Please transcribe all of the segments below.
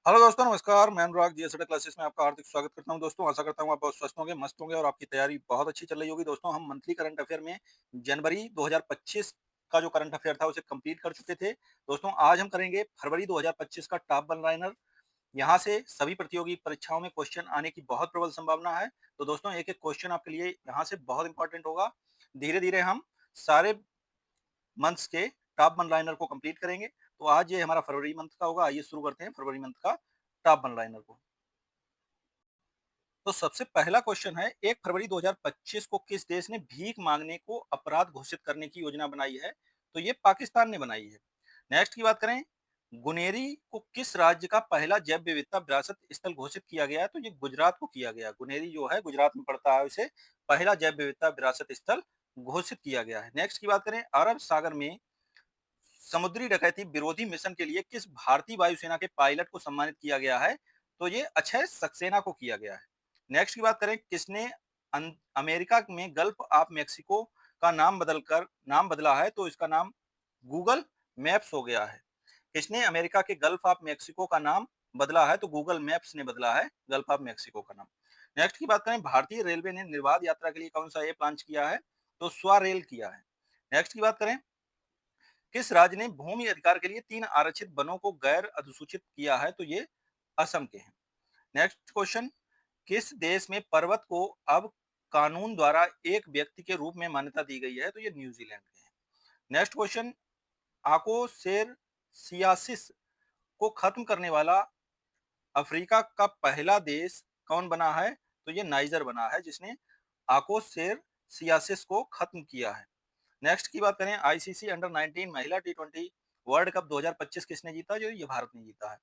Hello दोस्तों, नमस्कार। मैं अनुराग जीएसएड क्लासेस में आपका हार्दिक स्वागत करता हूं। दोस्तों, आशा करता हूं आप बहुत स्वस्थ होंगे, मस्त होंगे और आपकी तैयारी बहुत अच्छी चल रही होगी। दोस्तों, हम मंथली करंट अफेयर में जनवरी 2025 का जो करंट अफेयर था उसे कंप्लीट कर चुके थे। दोस्तों, आज हम करेंगे फरवरी 2025 का टॉप वन लाइनर। यहाँ से सभी प्रतियोगी परीक्षाओं में क्वेश्चन आने की बहुत प्रबल संभावना है। तो दोस्तों, एक एक क्वेश्चन आपके लिए यहाँ से बहुत इंपॉर्टेंट होगा। धीरे धीरे हम सारे मंथ्स के टॉप वन लाइनर को कंप्लीट करेंगे। तो आज ये हमारा फरवरी मंथ का होगा। आइए शुरू करते हैं फरवरी मंथ का टॉप वन लाइनर को। तो सबसे पहला क्वेश्चन है, 1 फरवरी 2025 को किस देश ने भीख मांगने को अपराध घोषित करने की योजना बनाई है? तो ये पाकिस्तान ने बनाई है। नेक्स्ट की बात करें, गुनेरी को किस राज्य का पहला जैव विविधता विरासत स्थल घोषित किया गया है? तो ये गुजरात को किया गया। गुनेरी जो है गुजरात में पड़ता है, उसे पहला जैव विविधता विरासत स्थल घोषित किया गया है। नेक्स्ट की बात करें, अरब सागर में समुद्री डकैती विरोधी मिशन के लिए किस भारतीय वायुसेना के पायलट को सम्मानित किया गया है? तो ये अक्षय सक्सेना को किया गया है। नेक्स्ट की बात करें, किसने अमेरिका में गल्फ ऑफ मेक्सिको का नाम बदला है? तो इसका नाम गूगल मैप्स हो गया है। किसने अमेरिका के गल्फ ऑफ मेक्सिको का नाम बदला है? तो गूगल मैप्स ने बदला है गल्फ ऑफ मेक्सिको का नाम। नेक्स्ट की बात करें, भारतीय रेलवे ने निर्बाध यात्रा के लिए कौन सा ऐप लॉन्च किया है? तो स्वा रेल किया है। नेक्स्ट की बात करें, किस राज्य ने भूमि अधिकार के लिए 3 आरक्षित वनों को गैर अधिसूचित किया है? तो ये असम के हैं। नेक्स्ट क्वेश्चन, किस देश में पर्वत को अब कानून द्वारा एक व्यक्ति के रूप में मान्यता दी गई है? तो ये न्यूजीलैंड के हैं। नेक्स्ट क्वेश्चन, आकोसेरसियासिस को खत्म करने वाला अफ्रीका का पहला देश कौन बना है? तो ये नाइजर बना है, जिसने आकोसेरसियासिस को खत्म किया है। नेक्स्ट की बात करें, आईसीसी अंडर 19 महिला टी20 वर्ल्ड कप 2025 किसने जीता? जो ये भारत ने जीता है।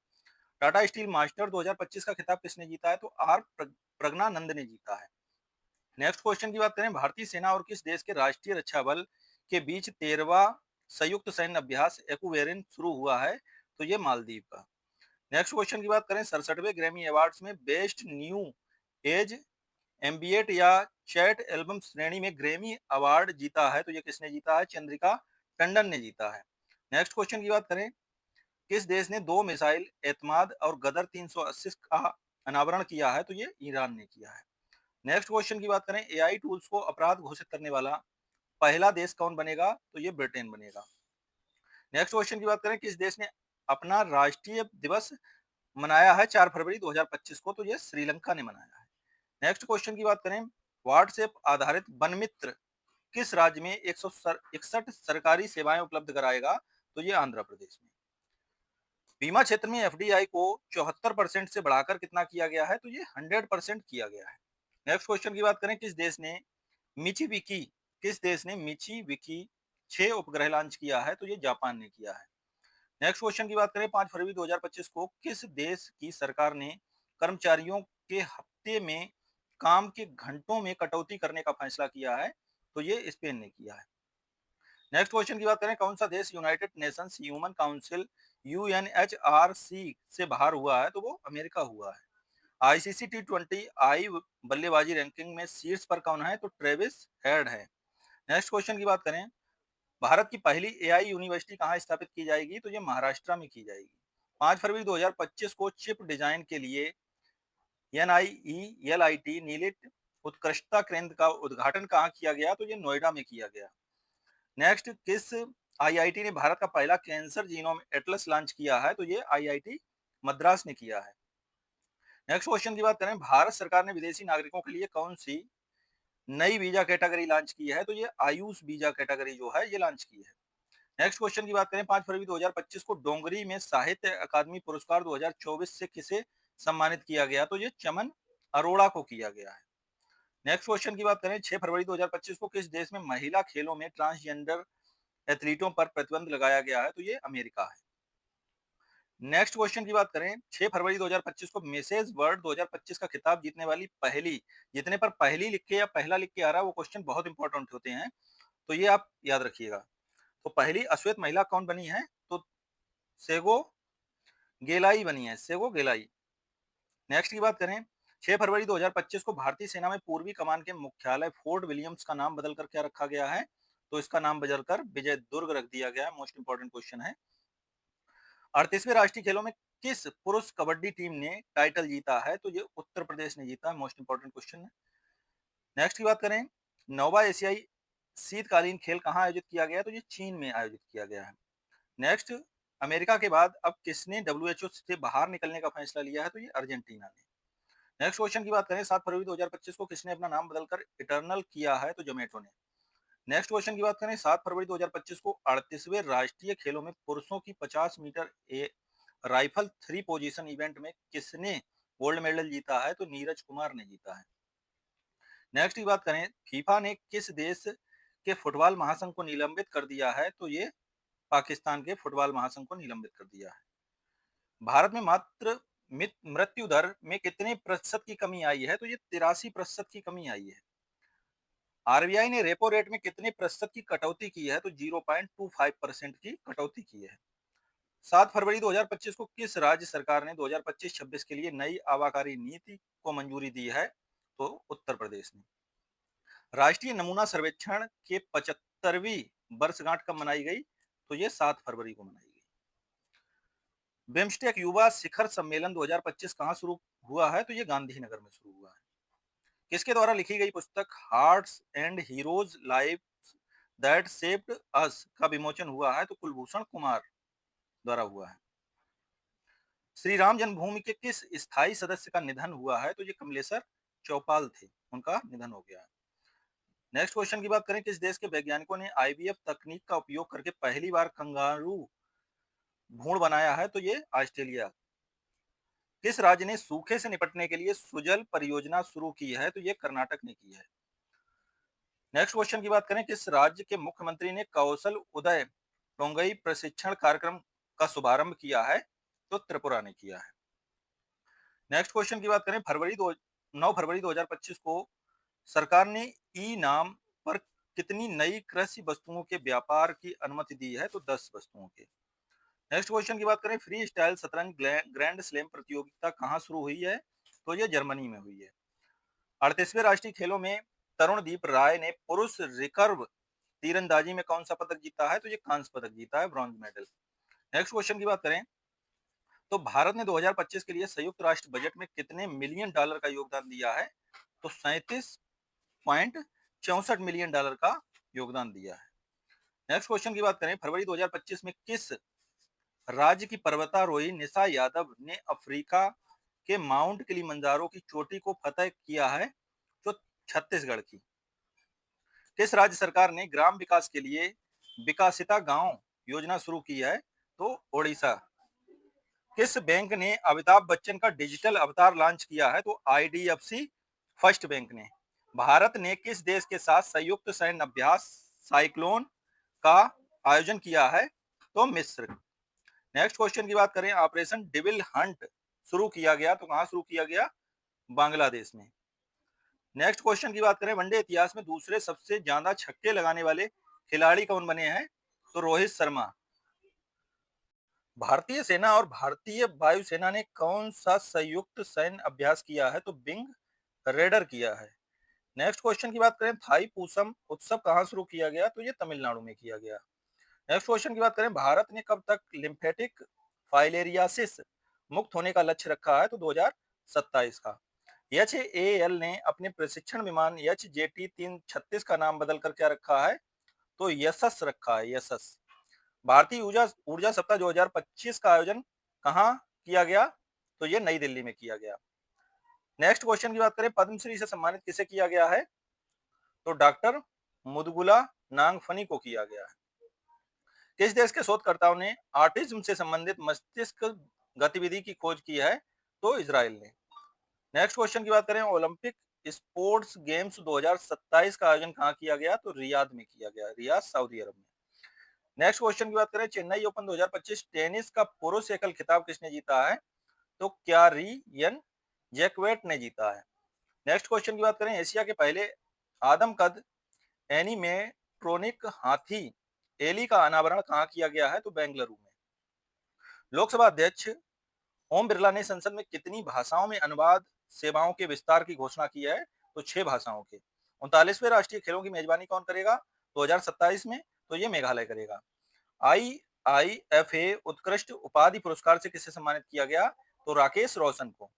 टाटा स्टील मास्टर 2025 का खिताब किसने जीता है? तो प्रज्ञानंद ने जीता है। नेक्स्ट क्वेश्चन की बात करें, भारतीय सेना और किस देश के राष्ट्रीय रक्षा बल के बीच 13वां संयुक्त सैन्य अभ्यास एक्वेरिन शुरू हुआ है? तो ये मालदीव का। नेक्स्ट क्वेश्चन की बात करें, 67वें ग्रैमी अवार्ड्स में बेस्ट न्यू एज एम्बिएट या चैट एल्बम श्रेणी में ग्रैमी अवार्ड जीता है? तो ये किसने जीता है? चंद्रिका टंडन ने जीता है। नेक्स्ट क्वेश्चन की बात करें, किस देश ने 2 मिसाइल एतमाद और गदर 380 का अनावरण किया है? तो ये ईरान ने किया है। नेक्स्ट क्वेश्चन की बात करें, एआई टूल्स को अपराध घोषित करने वाला पहला देश कौन बनेगा? तो ये ब्रिटेन बनेगा। नेक्स्ट क्वेश्चन की बात करें, किस देश ने अपना राष्ट्रीय दिवस मनाया है 4 फरवरी 2025 को? तो ये श्रीलंका ने मनाया है। नेक्स्ट क्वेश्चन की बात करें, व्हाट्सएप आधारित वन मित्र किस राज्य में 161 सरकारी सेवाएं उपलब्ध कराएगा? तो ये आंध्र प्रदेश में। बीमा क्षेत्र में एफडीआई को 74% से बढ़ाकर कितना किया गया है? तो ये 100% किया गया है। नेक्स्ट क्वेश्चन की बात करें, मिचीविकी किस देश ने मिचीविकी 6 उपग्रह लॉन्च किया है? तो ये जापान ने किया है। नेक्स्ट क्वेश्चन की बात करें, 5 फरवरी 2025 को किस देश की सरकार ने कर्मचारियों के हफ्ते में काम के घंटों में कटौती करने का फैसला किया है? तो ये स्पेन ने किया है। नेक्स्ट क्वेश्चन की बात करें, कौन सा देश United Nations human council UNHRC से बाहर हुआ है? तो वो अमेरिका हुआ है। आईसीसी टी20 आई बल्लेबाजी रैंकिंग में शीर्ष पर कौन है? तो ट्रेविस हेड है। नेक्स्ट क्वेश्चन की बात करें, भारत की पहली एआई यूनिवर्सिटी कहाँ स्थापित की जाएगी? तो ये महाराष्ट्र में की जाएगी। 5 फरवरी 2025 को चिप डिजाइन के लिए एनआईईएलआईटी नीलिट उत्कृष्टता केंद्र का उद्घाटन कहाँ किया गया? तो ये नोएडा में किया गया। नेक्स्ट, किस आईआईटी ने भारत का पहला कैंसर जीनोम एटलस लॉन्च किया है? तो ये आईआईटी मद्रास ने किया है। नेक्स्ट क्वेश्चन की बात करें, भारत सरकार ने विदेशी नागरिकों के लिए कौन सी नई वीजा कैटेगरी लॉन्च की है? तो ये आयुष वीजा कैटेगरी जो है ये लॉन्च की है। नेक्स्ट क्वेश्चन की बात करें, 5 फरवरी 2025 को डोंगरी में साहित्य अकादमी पुरस्कार 2024 से किसे सम्मानित किया गया? तो ये चमन अरोड़ा को किया गया है। नेक्स्ट क्वेश्चन की बात करें, 6 फरवरी 2025 को किस देश में महिला खेलों में ट्रांसजेंडर एथलीटों पर प्रतिबंध लगाया गया है? तो ये अमेरिका है। नेक्स्ट क्वेश्चन की बात करें, 6 फरवरी 2025 को मिसेज वर्ल्ड 2025 का खिताब जीतने वाली पहली, जितने पर पहली लिख के या पहला लिख के आ रहा है वो क्वेश्चन बहुत इंपॉर्टेंट होते हैं, तो ये आप याद रखिएगा। तो पहली अश्वेत महिला कौन बनी है? तो सेगो गेलाई बनी है, सेगो गेलाई। नेक्स्ट की बात करें, 6 फरवरी 2025 को भारतीय सेना में पूर्वी कमान के मुख्यालय फोर्ट विलियम्स का नाम बदलकर क्या रखा गया है? तो इसका नाम बदलकर विजय दुर्ग रख दिया गया है। मोस्ट इंपोर्टेंट क्वेश्चन है। 38वें राष्ट्रीय खेलों में किस पुरुष कबड्डी टीम ने टाइटल जीता है? तो ये उत्तर प्रदेश ने जीता है। मोस्ट इंपॉर्टेंट क्वेश्चन है। नेक्स्ट की बात करें, नौवा एशियाई शीतकालीन खेल कहाँ आयोजित किया गया? तो ये चीन में आयोजित किया गया है। नेक्स्ट, अमेरिका के बाद अब किसने डब्ल्यूएचओ से बाहर निकलने का फैसला लिया है? तो ये अर्जेंटीना ने। नेक्स्ट क्वेश्चन की बात करें, 7 फरवरी 2025 को किसने अपना नाम बदलकर इटर्नल किया है? तो जोमेटो ने। नेक्स्ट क्वेश्चन की बात करें, 7 फरवरी 2025 को 38वें राष्ट्रीय खेलों में पुरुषों की 50 मीटर राइफल 3 पोजीशन इवेंट में किसने गोल्ड मेडल जीता है? तो नीरज कुमार ने जीता है। नेक्स्ट की बात करें, फीफा ने किस देश के फुटबॉल महासंघ को निलंबित कर दिया है? तो ये पाकिस्तान के फुटबॉल महासंघ को निलंबित कर दिया है। भारत में मात्र मृत्यु दर में कितने प्रतिशत की कमी आई है? तो ये 83% की कमी आई है। आरबीआई ने रेपो रेट में कितने प्रतिशत की कटौती की है? तो 0.25% की कटौती की है। 7 फरवरी 2025 को किस राज्य सरकार ने 2025-26 के लिए नई आबकारी नीति को मंजूरी दी है? तो उत्तर प्रदेश ने। राष्ट्रीय नमूना सर्वेक्षण के 75वीं वर्षगांठ कब मनाई गई? तो ये 7 फरवरी को मनाई गई। बिम्स्टेक युवा शिखर सम्मेलन 2025 कहां शुरू हुआ है? तो ये गांधीनगर में शुरू हुआ है। किसके द्वारा लिखी गई पुस्तक hearts and heroes lives that shaped us का विमोचन हुआ है? तो कुलभूषण कुमार द्वारा हुआ है। श्री राम जन्मभूमि के किस स्थायी सदस्य का निधन हुआ है? तो ये कमलेश्वर चौपाल थे, उनका निधन हो गया है। नेक्स्ट क्वेश्चन की बात करें, किस देश के वैज्ञानिकों ने आईवीएफ तकनीक का उपयोग करके पहली बार कंगारू भ्रूण बनाया है? तो ये ऑस्ट्रेलिया। किस राज्य ने सूखे से निपटने के लिए सुजल परियोजना शुरू की है? तो ये कर्नाटक ने की है। नेक्स्ट क्वेश्चन की बात करें, किस राज्य के मुख्यमंत्री ने कौशल उदय टोंगई प्रशिक्षण कार्यक्रम का शुभारंभ किया है? तो त्रिपुरा ने किया है। नेक्स्ट क्वेश्चन की बात करें, 9 फरवरी 2025 को सरकार ने ई नाम पर कितनी नई कृषि वस्तुओं के व्यापार की अनुमति दी है? तो 10 वस्तुओं के। नेक्स्ट क्वेश्चन की बात करें, फ्री स्टाइल शतरंज ग्रैंड स्लैम प्रतियोगिता कहाँ शुरू हुई है? तो ये जर्मनी में हुई है। 38वें राष्ट्रीय खेलों में तरुणदीप राय ने पुरुष रिकर्व तीरंदाजी में कौन सा पदक जीता है? तो ये कांस्य पदक जीता है, ब्रॉन्ज मेडल। नेक्स्ट क्वेश्चन की बात करें, तो भारत ने 2025 के लिए संयुक्त राष्ट्र बजट में कितने मिलियन डॉलर का योगदान दिया है? तो 37.64 मिलियन डॉलर का योगदान दिया है। नेक्स्ट क्वेश्चन की बात करें, फरवरी 2025 में किस राज्य की पर्वतारोही निशा यादव ने अफ्रीका के माउंट किलिमंजारो की चोटी को फतह किया है? जो छत्तीसगढ़ की। किस राज्य सरकार ने ग्राम विकास के लिए विकासिता गांव योजना शुरू की है? तो ओडिशा। किस बैंक ने अमिताभ बच्चन का डिजिटल अवतार लॉन्च किया है? तो आईडीएफसी फर्स्ट बैंक ने। भारत ने किस देश के साथ संयुक्त सैन्य अभ्यास साइक्लोन का आयोजन किया है? तो मिस्र। नेक्स्ट क्वेश्चन की बात करें, ऑपरेशन डेविल हंट शुरू किया गया तो कहां शुरू किया गया? बांग्लादेश में। नेक्स्ट क्वेश्चन की बात करें, वनडे इतिहास में दूसरे सबसे ज्यादा छक्के लगाने वाले खिलाड़ी कौन बने हैं? तो रोहित शर्मा। भारतीय सेना और भारतीय वायुसेना ने कौन सा संयुक्त सैन्य अभ्यास किया है? तो बिंग रेडर किया है। नेक्स्ट क्वेश्चन की बात करें, थाई पूसम उत्सव कहां शुरू किया गया? तो ये तमिलनाडु में किया गया। नेक्स्ट क्वेश्चन की बात करें, भारत ने कब तक लिम्फेटिक फाइलेरियासिस मुक्त होने का लक्ष्य रखा है? तो 2027 का। एचएएल ने अपने प्रशिक्षण विमान HJT-336 का नाम बदलकर क्या रखा है? तो यशस रखा है, यशस। भारतीय ऊर्जा ऊर्जा सप्ताह 2025 का आयोजन कहाँ किया गया? तो ये नई दिल्ली में किया गया। नेक्स्ट क्वेश्चन की बात करें, पद्मश्री से सम्मानित किसे किया गया है? तो डॉक्टर मुदगुला नागफनी को किया गया है। किस देश के शोधकर्ताओं ने ऑटिज्म से संबंधित मस्तिष्क गतिविधि की खोज की है? तो इजराइल ने। नेक्स्ट क्वेश्चन की बात करें, ओलंपिक स्पोर्ट्स गेम्स 2027 का आयोजन कहाँ किया गया? तो रियाद में किया गया, रियाद सऊदी अरब में। नेक्स्ट क्वेश्चन की बात करें, चेन्नई ओपन 2025 टेनिस का पुरुष एकल खिताब किसने जीता है? तो क्यारियन जैक्वेट ने जीता है। नेक्स्ट क्वेश्चन की बात करें, एशिया के पहले आदमकद एनिमेट्रोनिक हाथी एली का अनावरण कहाँ किया गया है? तो बेंगलुरु में। लोकसभा अध्यक्ष ओम बिरला ने संसद में कितनी भाषाओं में अनुवाद सेवाओं के विस्तार की घोषणा की है? तो 6 भाषाओं के। 39वें राष्ट्रीय खेलों की मेजबानी कौन करेगा 2027 में? तो ये मेघालय करेगा। आईएफए उत्कृष्ट उपाधि पुरस्कार से किसे सम्मानित किया गया? तो राकेश रोशन को।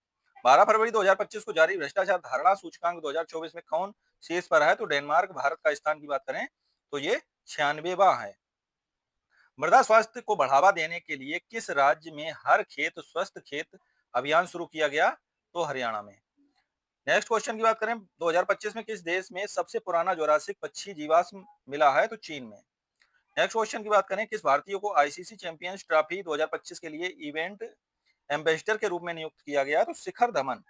12 फरवरी 2025 को जारी भ्रष्टाचार धारणा सूचकांक 2024 में कौन शीर्ष पर है? तो डेनमार्क। भारत का स्थान की बात करें तो ये 96वां है। मृदा स्वास्थ्य को बढ़ावा देने के लिए किस राज्य में हर खेत स्वस्थ खेत अभियान शुरू किया गया? तो हरियाणा में। नेक्स्ट क्वेश्चन की बात करें 2025 में किस देश में सबसे पुराना जोरासिक पक्षी जीवाश्म मिला है? तो चीन में। नेक्स्ट क्वेश्चन की बात करें किस भारतीय को आईसीसी चैंपियंस ट्रॉफी 2025 के लिए इवेंट एम्बेसडर के रूप में नियुक्त किया गया? तो शिखर धवन।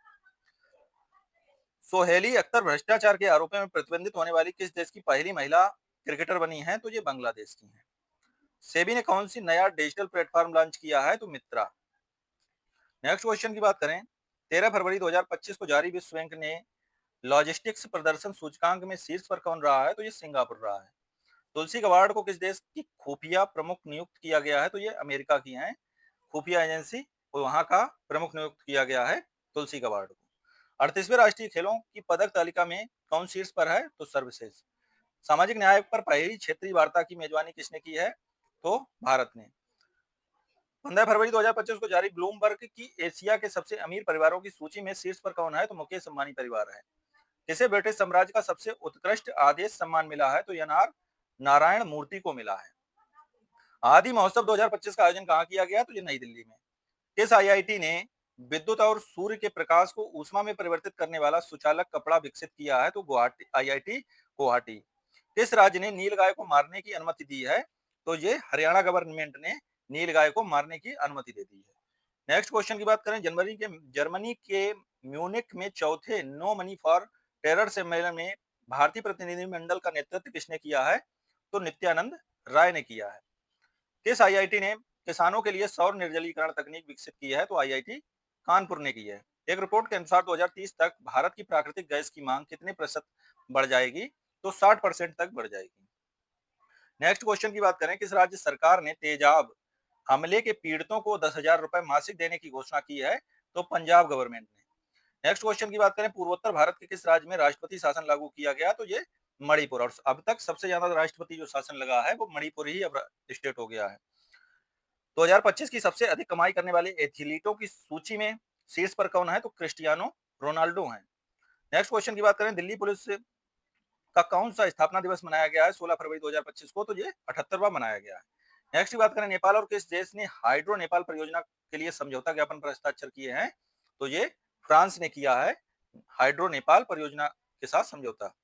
सोहेली अख्तर भ्रष्टाचार के आरोपों में प्रतिबंधित होने वाली किस देश की पहली महिला क्रिकेटर बनी है? तो ये बांग्लादेश की है। सेबी ने कौन सी नया डिजिटल प्लेटफॉर्म लॉन्च किया है? तो मित्रा। नेक्स्ट क्वेश्चन की बात करें 13 फरवरी 2025 को जारी विश्व बैंक ने लॉजिस्टिक्स प्रदर्शन सूचकांक में शीर्ष पर कौन रहा है? तो ये सिंगापुर रहा है। तुलसी गबार्ड को किस देश की खुफिया प्रमुख नियुक्त किया गया है? तो ये अमेरिका की हैं खुफिया एजेंसी और वहां का प्रमुख नियुक्त किया गया है तुलसी गबार्ड को। 38वें राष्ट्रीय खेलों की पदक तालिका में कौन शीर्ष पर है? तो सर्वश्रेष्ठ। सामाजिक न्याय पर पहली क्षेत्रीय वार्ता की मेजबानी किसने की है? तो भारत ने। 15 फरवरी 2025 को जारी ब्लूमबर्ग की एशिया के सबसे अमीर परिवारों की सूची में शीर्ष पर कौन है? तो मुकेश अंबानी परिवार है। किसे ब्रिटिश साम्राज्य का सबसे उत्कृष्ट आदेश सम्मान मिला है? तो एनआर नारायण मूर्ति को मिला है। आदि महोत्सव 2025 का आयोजन कहाँ किया गया? तो ये नई दिल्ली में। किस आईआईटी ने विद्युत और सूर्य के प्रकाश को ऊष्मा में परिवर्तित करने वाला सुचालक कपड़ा विकसित किया है? तो गुवाहाटी आईआईटी गुवाहाटी। किस राज्य ने नीलगाय को मारने की अनुमति दी है? तो ये हरियाणा गवर्नमेंट ने नीलगाय को मारने की अनुमति दे दी है। नेक्स्ट क्वेश्चन की बात करें जर्मनी के म्यूनिक में चौथे नो मनी फॉर टेरर सम्मेलन में भारतीय प्रतिनिधिमंडल का नेतृत्व किसने किया है? तो नित्यानंद राय ने किया है। किस आईआईटी ने किसानों के लिए सौर निर्जलीकरण तकनीक विकसित की है? तो आईआईटी कानपुर ने की है। एक रिपोर्ट के अनुसार 2030 तक भारत की प्राकृतिक गैस की मांग कितने प्रतिशत बढ़ जाएगी? तो 60% तक बढ़ जाएगी। नेक्स्ट क्वेश्चन की बात करें किस राज्य सरकार ने तेजाब हमले के पीड़ितों को 10,000 रुपए मासिक देने की घोषणा की है? तो पंजाब गवर्नमेंट ने। नेक्स्ट क्वेश्चन की बात करें पूर्वोत्तर भारत के किस राज्य में राष्ट्रपति शासन लागू किया गया? तो ये मणिपुर। और अब तक सबसे ज्यादा राष्ट्रपति जो शासन लगा है वो मणिपुर ही अब स्टेट हो गया है। 2025 की सबसे अधिक कमाई करने वाले एथलीटों की सूची में शीर्ष पर कौन है? तो क्रिस्टियानो रोनाल्डो हैं। नेक्स्ट क्वेश्चन की बात करें दिल्ली पुलिस का कौन सा स्थापना दिवस मनाया गया है 16 फरवरी 2025 को? तो ये 78वां मनाया गया है। नेक्स्ट की बात करें नेपाल और किस देश ने हाइड्रो नेपाल परियोजना के लिए समझौता ज्ञापन पर हस्ताक्षर किए हैं? तो ये फ्रांस ने किया है हाइड्रो नेपाल परियोजना के साथ समझौता।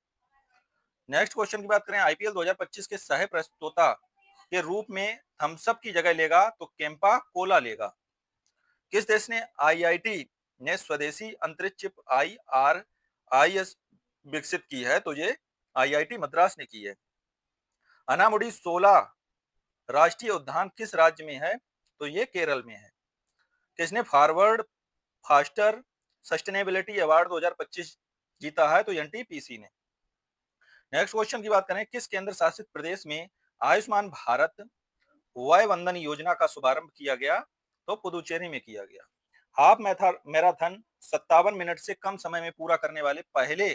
नेक्स्ट क्वेश्चन की बात करें आईपीएल 2025 के सह प्रस्तोता के रूप में थम्सअप की जगह लेगा? तो केम्पा कोला लेगा। किस देश ने आईआईटी ने स्वदेशी अंतरिक्ष चिप IRIS विकसित की है? तो ये आईआईटी मद्रास ने की है। अनामुडी 16 राष्ट्रीय उद्यान किस राज्य में है? तो ये केरल में है। किसने फॉरवर्ड फास्टर सस्टेनेबिलिटी अवार्ड 2025 जीता है? तो एनटीपीसी ने। नेक्स्ट क्वेश्चन की बात करें किस केंद्र शासित प्रदेश में आयुष्मान भारत वय वंदन योजना का शुभारंभ किया गया? तो पुदुचेरी में किया गया। हाफ मैराथन 57 मिनट से कम समय में पूरा करने वाले पहले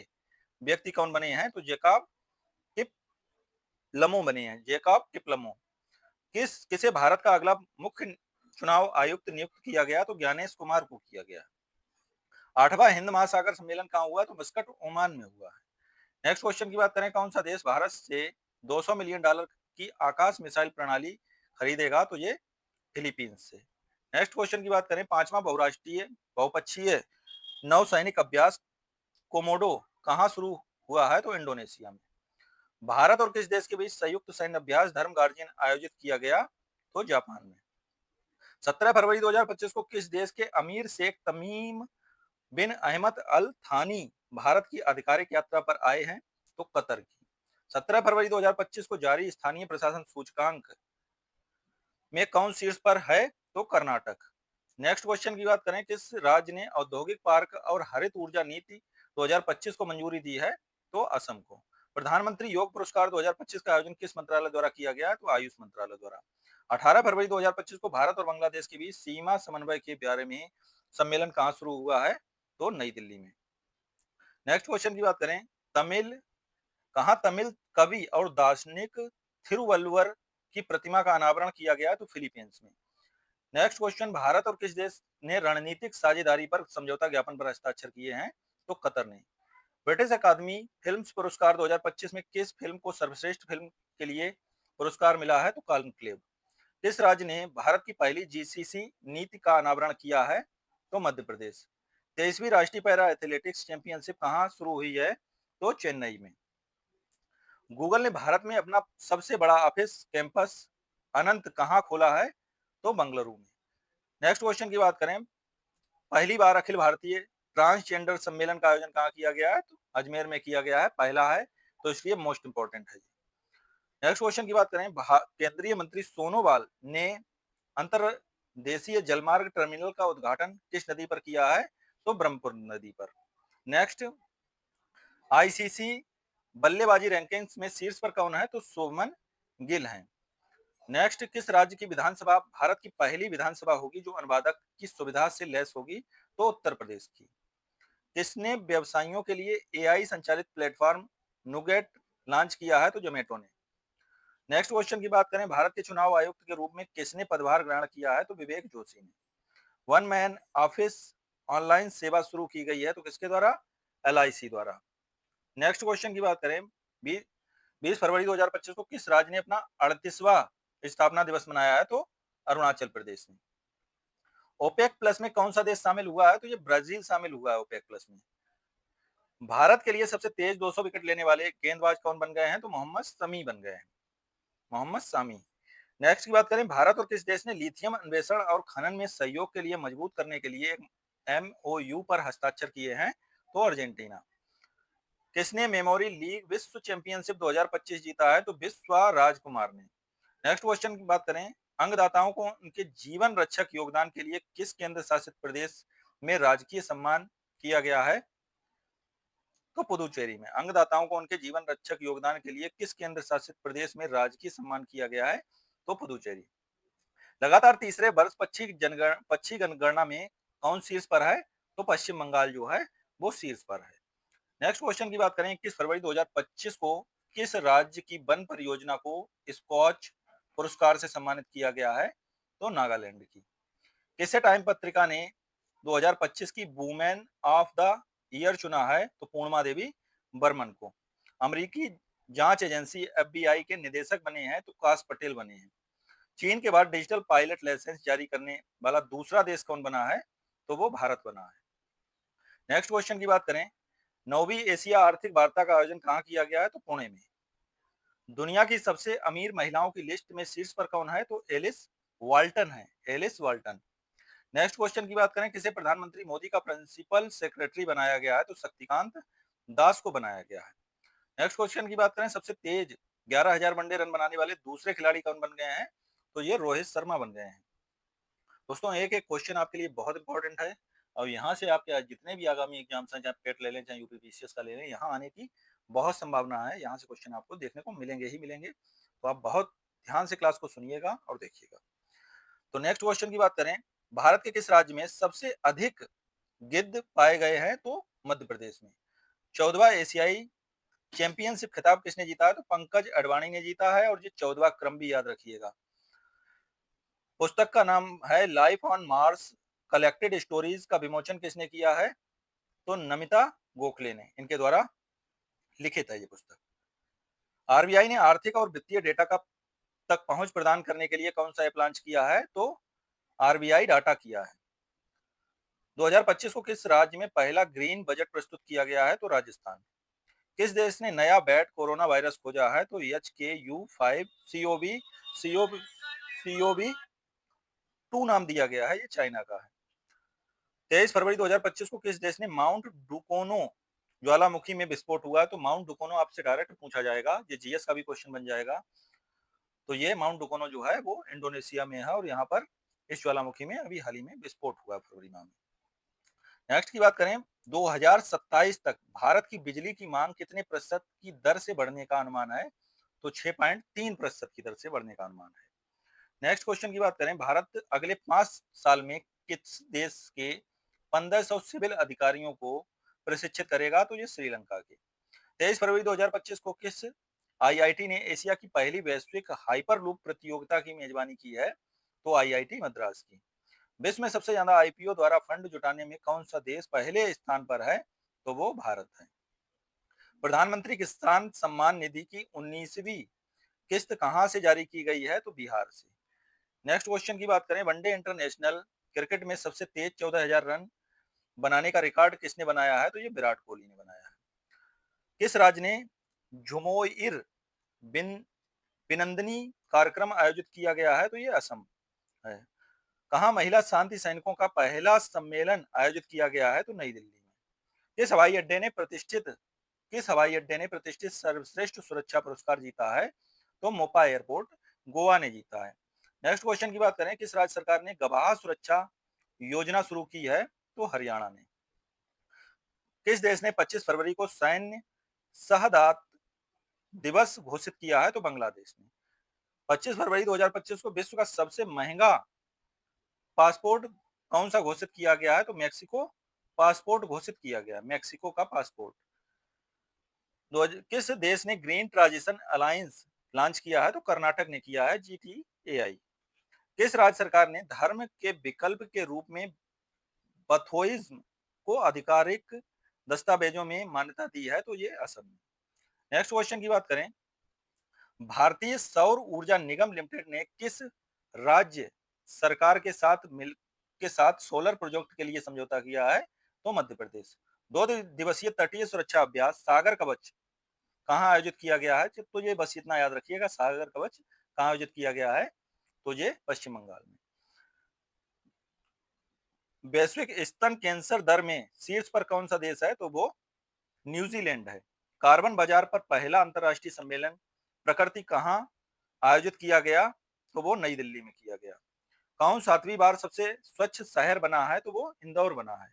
व्यक्ति कौन बने हैं? तो जेकब किपलमो बने हैं। जेकब किपलमो। किसे भारत का अगला मुख्य चुनाव आयुक्त नियुक्त किया गया? तो ज्ञानेश कुमार को किया गया। 8वां हिंद महासागर सम्मेलन कहाँ हुआ? तो मस्कट ओमान में हुआ है। नेक्स्ट क्वेश्चन की बात करें कौन सा देश भारत से 200 मिलियन डॉलर की आकाश मिसाइल प्रणाली खरीदेगा? तो ये फिलीपींस से। नेक्स्ट क्वेश्चन की बात करें पांचवा बहुराष्ट्रीय बहुपक्षीय नौसैनिक अभ्यास कोमोडो कहाँ शुरू हुआ है? तो इंडोनेशिया में। भारत और किस देश के बीच संयुक्त सैन्य अभ्यास धर्म गार्जियन आयोजित किया गया? तो जापान में। 17 फरवरी 2025 को किस देश के अमीर शेख तमीम बिन अहमद अल थानी भारत की आधिकारिक यात्रा पर आए हैं? तो कतर की। 17 फरवरी 2025 को जारी स्थानीय प्रशासन सूचकांक में कौन शीर्ष पर है? तो कर्नाटक। नेक्स्ट क्वेश्चन की बात करें किस राज्य ने औद्योगिक पार्क और हरित ऊर्जा नीति 2025 को मंजूरी दी है? तो असम को। प्रधानमंत्री योग पुरस्कार 2025 का आयोजन किस मंत्रालय द्वारा किया गया? तो आयुष मंत्रालय द्वारा। 18 फरवरी 2025 को भारत और बांग्लादेश के बीच सीमा समन्वय के बारे में सम्मेलन कहाँ शुरू हुआ है? तो नई दिल्ली में। नेक्स्ट क्वेश्चन की बात करें तमिल कभी और दार्शनिक थिरुवल्लुवर की प्रतिमा का अनावरण किया गया है? तो फिलीपींस में। नेक्स्ट क्वेश्चन, भारत और किस देश ने रणनीतिक साझेदारी पर समझौता ज्ञापन पर हस्ताक्षर किए हैं? तो कतर ने। ब्रिटिश अकादमी फिल्म्स पुरस्कार 2025 में किस फिल्म को सर्वश्रेष्ठ फिल्म के लिए पुरस्कार मिला है? तो कॉन्क्लेव। किस राज्य ने भारत की पहली जीसीसी नीति का अनावरण किया है? तो मध्य प्रदेश। 23वीं राष्ट्रीय पैरा एथलेटिक्स चैंपियनशिप कहाँ शुरू हुई है? तो चेन्नई में। गूगल ने भारत में अपना सबसे बड़ा ऑफिस कैंपस अनंत कहाँ खोला है? तो बंगलुरु में। नेक्स्ट क्वेश्चन की बात करें, पहली बार अखिल भारतीय ट्रांसजेंडर सम्मेलन का आयोजन कहाँ किया गया है? तो अजमेर में किया गया है, पहला है, तो इसलिए मोस्ट इंपॉर्टेंट है। नेक्स्ट क्वेश्चन की बात करें, केंद्रीय मंत्री सोनोवाल ने अंतरदेशीय जलमार्ग टर्मिनल का उद्घाटन किस नदी पर किया है? तो ब्रह्मपुत्र नदी पर। नेक्स्ट, आईसीसी बल्लेबाजी रैंकिंग्स में शीर्ष पर कौन है? तो शुभमन गिल हैं। नेक्स्ट, किस राज्य की विधानसभा भारत की पहली विधानसभा होगी जो अनुवादक की सुविधा से लैस होगी? तो उत्तर प्रदेश की। किसने व्यवसायियों के लिए एआई संचालित प्लेटफॉर्म नुगेट लॉन्च किया है? तो जोमेटो ने। नेक्स्ट क्वेश्चन की बात करें, भारत के चुनाव आयुक्त के रूप में किसने पदभार ग्रहण किया है? तो विवेक जोशी ने। वन मैन ऑफिस ऑनलाइन सेवा शुरू की गई है, तो किसके द्वारा? एलआईसी द्वारा। नेक्स्ट क्वेश्चन की बात करें, 20 फरवरी 2025 को किस राज्य ने अपना 38वां स्थापना दिवस मनाया है? तो अरुणाचल प्रदेश ने। ओपेक प्लस में कौन सा देश शामिल हुआ है? तो ये ब्राजील शामिल हुआ है ओपेक प्लस में। भारत के लिए सबसे तेज 200 विकेट लेने वाले गेंदबाज कौन बन गए हैं? तो मोहम्मद शमी बन गए हैं, मोहम्मद शामी। नेक्स्ट की बात करें, भारत और किस देश ने लिथियम अन्वेषण और खनन में सहयोग के लिए मजबूत करने के लिए एमओयू पर हस्ताक्षर किए हैं? तो अर्जेंटीना। किसने मेमोरी लीग विश्व चैंपियनशिप 2025 जीता है? तो विश्वा राजकुमार ने। नेक्स्ट क्वेश्चन की बात करें, अंगदाताओं को उनके जीवन रक्षक योगदान के लिए किस केंद्र शासित प्रदेश में राजकीय सम्मान किया गया है? तो पुदुचेरी में। अंगदाताओं को उनके जीवन रक्षक योगदान के लिए किस केंद्र शासित प्रदेश में राजकीय सम्मान किया गया है? तो पुदुचेरी। लगातार तीसरे वर्ष पक्षी जनगणना में कौन शीर्ष पर है? तो पश्चिम बंगाल जो है वो शीर्ष पर है। नेक्स्ट क्वेश्चन की बात करें, 21 फरवरी 2025 को किस राज्य की वन परियोजना को स्कॉच पुरस्कार से सम्मानित किया गया है? तो नागालैंड की। किसे टाइम पत्रिका ने 2025 की वुमेन ऑफ द ईयर चुना है? तो पूर्णिमा देवी बर्मन को। अमेरिकी जांच एजेंसी एफबीआई के निदेशक बने हैं? तो काश पटेल बने हैं। चीन के बाद डिजिटल पायलट लाइसेंस जारी करने वाला दूसरा देश कौन बना है? तो वो भारत बना है। नेक्स्ट क्वेश्चन की बात करें, 9वीं एशिया आर्थिक वार्ता का आयोजन कहाँ किया गया है? तो पुणे में। दुनिया की सबसे अमीर महिलाओं की लिस्ट में शीर्ष पर कौन है? तो एलिस वाल्टन है, एलिस वाल्टन। नेक्स्ट क्वेश्चन की बात करें, किसे प्रधानमंत्री मोदी का प्रिंसिपल सेक्रेटरी बनाया गया है? तो शक्तिकांत दास को बनाया गया है। नेक्स्ट क्वेश्चन की बात करें, सबसे तेज 11,000 वनडे रन बनाने वाले दूसरे खिलाड़ी कौन बन गए हैं? तो ये रोहित शर्मा बन गए हैं। दोस्तों, एक एक क्वेश्चन आपके लिए बहुत इंपॉर्टेंट है और यहाँ से आपके जितने भी आगामी एग्जाम्स हैं, चाहे पेट ले लें चाहे यूपीपीसीएस का ले लें, यहाँ आने की बहुत संभावना है। यहाँ से क्वेश्चन आपको देखने को मिलेंगे ही मिलेंगे, तो आप बहुत ध्यान से क्लास को सुनिएगा और देखिएगा। तो नेक्स्ट क्वेश्चन की बात करें, भारत के किस राज्य में सबसे अधिक गिद्ध पाए गए हैं? तो मध्य प्रदेश में। 14वां एशियाई चैंपियनशिप खिताब किसने जीता है? तो पंकज अडवाणी ने जीता है, और ये 14वां क्रम भी याद रखिएगा। पुस्तक का नाम है life on Mars collected stories का विमोचन किसने किया है? तो नमिता गोखले ने, इनके द्वारा लिखित है ये पुस्तक। आरबीआई ने आर्थिक और वित्तीय डेटा का तक पहुंच प्रदान करने के लिए कौन सा ऐप लॉन्च किया है? तो आरबीआई डाटा किया है। 2025 को किस राज्य में पहला ग्रीन बजट प्रस्तुत किया गया है? तो राजस्थान। किस देश ने नया बैट कोरोना वायरस खोजा है? तो HKU5 COV 2 नाम दिया गया है, ये चाइना का है। 23 फरवरी 2025 को किस देश ने माउंट डुकोनो ज्वालामुखी में विस्फोट हुआ है? तो माउंट डुकोनो आपसे डायरेक्ट पूछा जाएगा, ये जीएस का भी क्वेश्चन बन जाएगा। तो ये माउंट डुकोनो जो है वो इंडोनेशिया में है, और यहाँ पर इस ज्वालामुखी में अभी हाल ही में विस्फोट हुआ फरवरी माह में। नेक्स्ट की बात करें, 2027 तक भारत की बिजली की मांग कितने प्रतिशत की दर से बढ़ने का अनुमान है? तो 6.3% की दर से बढ़ने का अनुमान है। नेक्स्ट क्वेश्चन की बात करें, भारत अगले 5 साल में किस देश के 1500 सिविल अधिकारियों को प्रशिक्षित करेगा? तो ये श्रीलंका के। 23 फरवरी 2025 को किस आईआईटी ने एशिया की पहली वैश्विक हाइपरलूप प्रतियोगिता की मेजबानी की है? तो आईआईटी मद्रास की। विश्व में सबसे ज्यादा आईपीओ द्वारा फंड जुटाने में कौन सा देश पहले स्थान पर है? तो वो भारत है। प्रधानमंत्री किसान सम्मान निधि की 19वीं किस्त कहां से जारी की गई है? तो बिहार से। नेक्स्ट क्वेश्चन की बात करें, वनडे इंटरनेशनल क्रिकेट में सबसे तेज 14,000 रन बनाने का रिकॉर्ड किसने बनाया है? तो ये विराट कोहली ने बनाया है। किस राज्य ने झुमोइर बिन बिनंदनी कार्यक्रम आयोजित किया गया है? तो ये असम है। कहाँ महिला शांति सैनिकों का पहला सम्मेलन आयोजित किया गया है? तो नई दिल्ली में। किस हवाई अड्डे ने प्रतिष्ठित सर्वश्रेष्ठ सुरक्षा पुरस्कार जीता है? तो मोपा एयरपोर्ट गोवा ने जीता है। नेक्स्ट क्वेश्चन की बात करें, किस राज्य सरकार ने गवाह सुरक्षा योजना शुरू की है? तो हरियाणा ने। किस देश ने 25 फरवरी को सैन्य शहादत दिवस घोषित किया है? तो बांग्लादेश ने। 25 फरवरी 2025 को विश्व का सबसे महंगा पासपोर्ट कौन सा घोषित किया गया है? तो मैक्सिको पासपोर्ट घोषित किया गया, मैक्सिको का पासपोर्ट। किस देश ने ग्रीन ट्रांजिशन अलायंस लॉन्च किया है? तो कर्नाटक ने किया है, GTAI। किस राज्य सरकार ने धर्म के विकल्प के रूप में बथोइज्म को आधिकारिक दस्तावेजों में मान्यता दी है? तो ये असम में। नेक्स्ट क्वेश्चन की बात करें, भारतीय सौर ऊर्जा निगम लिमिटेड ने किस राज्य सरकार के साथ सोलर प्रोजेक्ट के लिए समझौता किया है? तो मध्य प्रदेश। 2 दिवसीय तटीय सुरक्षा अभ्यास सागर कवच कहाँ आयोजित किया गया है? तो ये बस इतना याद रखिएगा, सागर कवच कहाँ आयोजित किया गया है? तो ये पश्चिम बंगाल में। वैश्विक स्तन कैंसर दर में शीर्ष पर कौन सा देश है? तो वो न्यूजीलैंड है। कार्बन बाजार पर पहला अंतरराष्ट्रीय सम्मेलन प्रकृति कहाँ आयोजित किया गया? तो वो नई दिल्ली में किया गया। कौन 7वीं बार सबसे स्वच्छ शहर बना है? तो वो इंदौर बना है।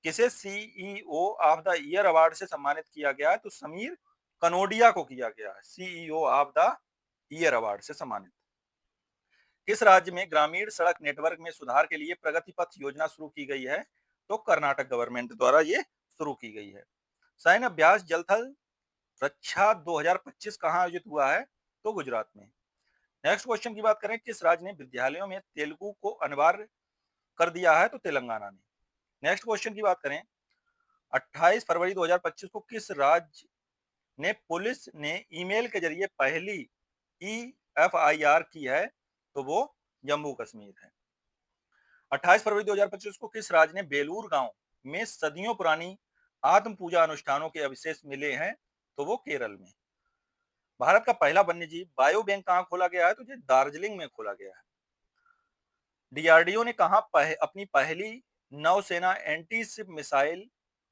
किसे CEO of the year award से सम्मानित किया गया है? तो समीर कनोडिया को किया गया है, CEO of the year award से सम्मानित। किस राज्य में ग्रामीण सड़क नेटवर्क में सुधार के लिए प्रगति पथ योजना शुरू की गई है? तो कर्नाटक गवर्नमेंट द्वारा ये शुरू की गई है। सैन्य अभ्यास जल थल रक्षा 2025 कहाँ आयोजित हुआ है? तो गुजरात में। नेक्स्ट क्वेश्चन की बात करें, किस राज्य ने विद्यालयों में तेलुगु को अनिवार्य कर दिया है? तो तेलंगाना ने। नेक्स्ट क्वेश्चन की बात करें, 28 फरवरी 2025 को किस राज्य ने पुलिस ने ईमेल के जरिए पहली EFIR की है? तो वो जम्मू कश्मीर है। 28 फरवरी 2025 को किस राज्य ने बेलूर गांव में सदियों पुरानी आत्म पूजा अनुष्ठानों के अवशेष मिले हैं? तो वो केरल में। भारत का पहला वन्यजीव बायो बैंक कहाँ खोला गया है? तो ये दार्जिलिंग में खोला गया है। डीआरडीओ ने कहा अपनी पहली नौसेना एंटी शिप मिसाइल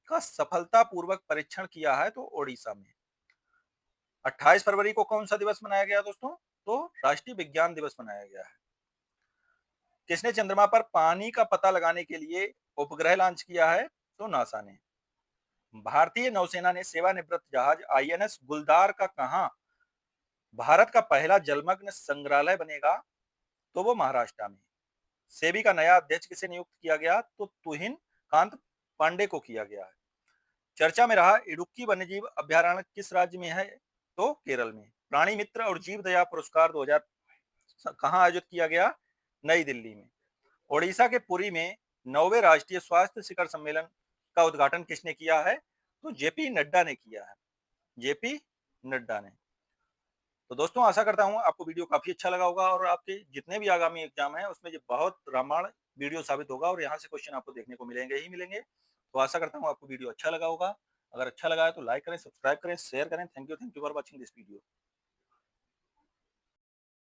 का सफलतापूर्वक परीक्षण किया है? तो ओडिशा में। 28 फरवरी को कौन सा दिवस मनाया गया दोस्तों? तो राष्ट्रीय विज्ञान दिवस मनाया गया है। किसने चंद्रमा पर पानी का पता लगाने के लिए उपग्रह लॉन्च किया है? तो नासा ने। भारतीय नौसेना ने सेवानिवृत्त जहाज INS गुलदार का कहा भारत का पहला जलमग्न संग्रहालय बनेगा? तो वो महाराष्ट्र में। सेबी का नया अध्यक्ष किसे नियुक्त किया गया? तो तुहिन कांत पांडे को किया गया है। चर्चा में रहा इडुक्की वन्यजीव अभ्यारण्य किस राज्य में है? तो केरल में। प्राणी मित्र और जीव दया पुरस्कार 2000 कहाँ आयोजित किया गया? नई दिल्ली में। ओडिशा के पुरी में 9वें राष्ट्रीय स्वास्थ्य शिखर सम्मेलन का उद्घाटन किसने किया है? तो जेपी नड्डा ने किया है, जेपी नड्डा ने। तो दोस्तों आशा करता हूँ आपको वीडियो काफी अच्छा लगा होगा और आपके जितने भी आगामी एग्जाम है उसमें ये बहुत रामायण वीडियो साबित होगा और यहाँ से क्वेश्चन आपको देखने को मिलेंगे ही मिलेंगे। तो आशा करता हूँ आपको वीडियो अच्छा लगा होगा। अगर अच्छा लगा है तो लाइक करें, सब्सक्राइब करें, शेयर करें। Thank you for watching this video.